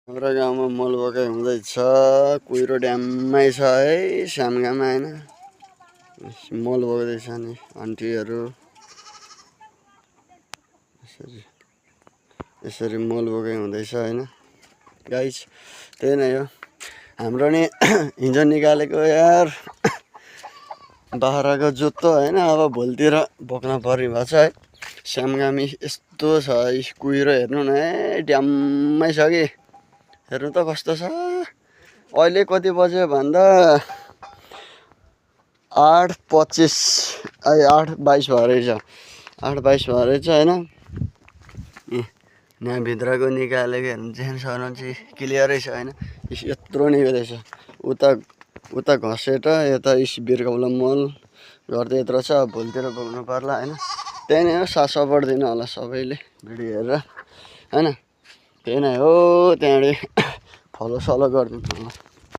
हाम्रो गाउँमा मल बगाइ हुँदैछ। कुहिरो ड्याममै छ है, श्यामगामा होइन, मल बगाउँदैछ नि आन्टीहरू। यसरी मल बगाइ हुँदैछ होइन गाइस। त्यही नै हो हाम्रो नि हिजो निकालेको यार बाख्राको जुत्तो होइन। अब भोलितिर बोक्न पर्ने भएको छ है। श्यामगामी यस्तो छ, कुहिरो हेर्नु न है, ड्याममै छ कि। हेर्नु त कस्तो छ। अहिले कति बज्यो भन्दा 8:25 8:22 भयो रहेछ। 8:22 भयो रहेछ होइन। यहाँभित्रको निकालेको हेर्नु चाहिँ क्लियरै छ होइन। यत्रो निकालेको छ। उता घसेट यता बिर्काउला मल गर्दै यत्रो छ। भोलितिर बोक्नु पर्ला होइन। त्यही नै हो, साथ सपोर्ट दिनु होला सबैले भिडियो हेरेर होइन। त्यही नै हो, त्यहाँदेखि फलो सलो गरिदिनु होला।